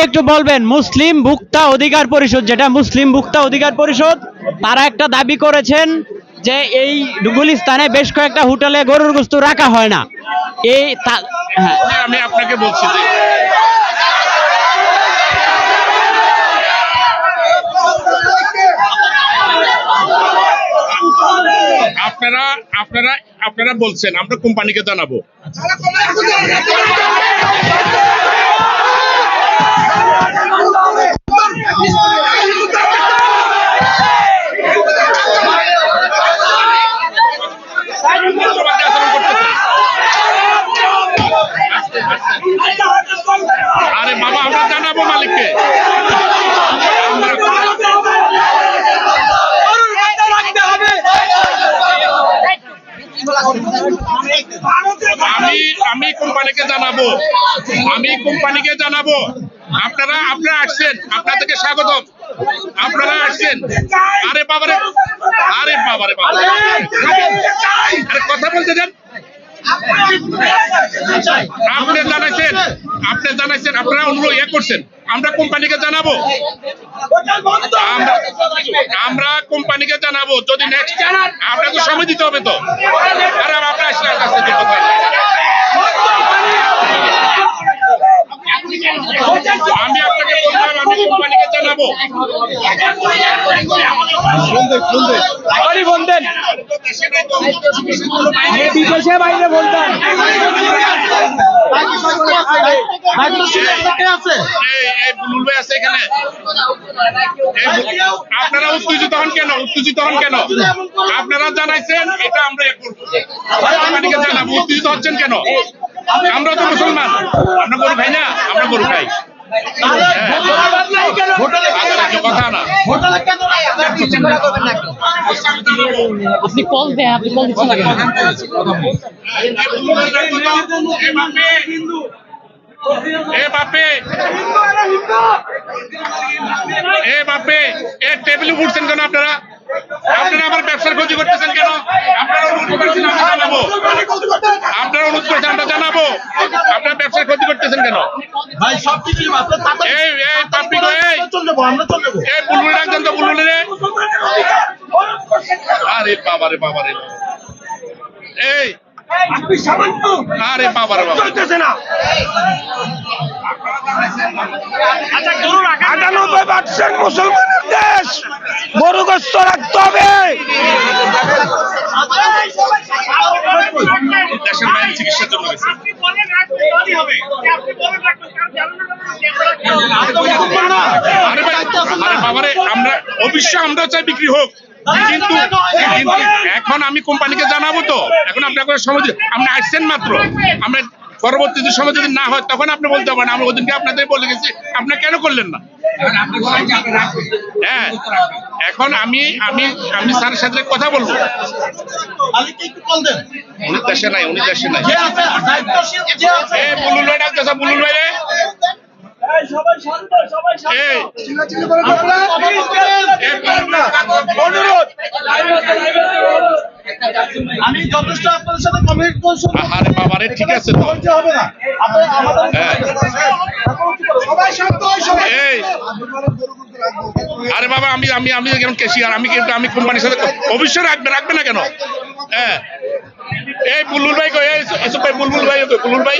একটু বলবেন মুসলিম ভোক্তা অধিকার পরিষদ, যেটা মুসলিম ভোক্তা অধিকার পরিষদ, তারা একটা দাবি করেছেন যে এই গুলিস্তানে বেশ কয়েকটা হোটেলে গরুর গোশত রাখা হয় না। হ্যাঁ, আমি আপনাকে বলছি যে আপনারা আপনারা আপনারা বলছেন আমরা কোম্পানিকে জানাবো। আরে বাবা আমরা জানাবো মালিককে। আমি কোম্পানিকে জানাবো, আমি কোম্পানিকে জানাবো। আপনারা আসছেন, আপনাদেরকে স্বাগতম। আপনারা আসছেন। আরে বাবারে, আরে বাবারে বাবা, আরে কথা বলতে দেন। আপনি জানাইছেন, আপনারা অনুরোধ করছেন, আমরা কোম্পানিকে জানাবো। আমরা কোম্পানিকে জানাবো যদি নেক্সট আপনাকে সময় দিতে হবে তো। আর আপনার আমি আপনাকে বললাম আমি কোম্পানিকে জানাবো। বাইরে বলতেন আপনারা উত্তেজিত হন কেন? আপনারা জানাইছেন এটা আমরা কোম্পানিকে জানাবো। উত্তেজিত হচ্ছেন কেন? আমরা তো মুসলমান, আমরা গরু খাই না, আমরা গরু খাই। কথা না, আপনি কল দেন, আপনি কল দিচ্ছেন না কেন? টেবিলে উঠছেন কেন আপনারা? আপনারা আমার ব্যবসার ক্ষতি করতেছেন কেন? আপনারা অনুরোধ করছেন আমরা জানাবো, আপনারা অনুরোধ করছেন আমরা জানাবো, আপনারা ব্যবসার ক্ষতি করতেছেন কেন? বুলবুল রাখছেন তো, বুলবুল রে। আরে বাবারে বাবারে, এই আরে বাবারে বাবা, মুসলমানের দেশ, গরু গোশত রাখতে হবে। দেশের বাইরে চিকিৎসার জন্য গেছে। আরে বাবারে, আমরা অবশ্যই আমরা চাই বিক্রি হোক, কিন্তু এখন আমি কোম্পানিকে জানাবো তো। এখন আপনার সময় আপনি আসছেন মাত্র, আমরা পরবর্তী সময় যদি না হয় তখন আপনি বলতে পারেন আমরা ওদিনকে আপনাদের বলে গেছি, আপনি কেন করলেন না? হ্যাঁ, এখন আমি স্যারের সাথে কথা বলবো। উনি দেশে নাই, বুলুল ভাই ডাকতেছে, বুলুল ভাই রে। অনুরোধ, আমি যথেষ্ট আপনাদের সাথে কমিট করছি। আরে বাবারে, ঠিক আছে তো। আরে বাবা, আমি যেমন ক্যাশিয়ার, আমি কোম্পানির সাথে অবশ্যই রাখবে না কেন? হ্যাঁ, এই বুলবুল ভাই কই? বুলবুল ভাই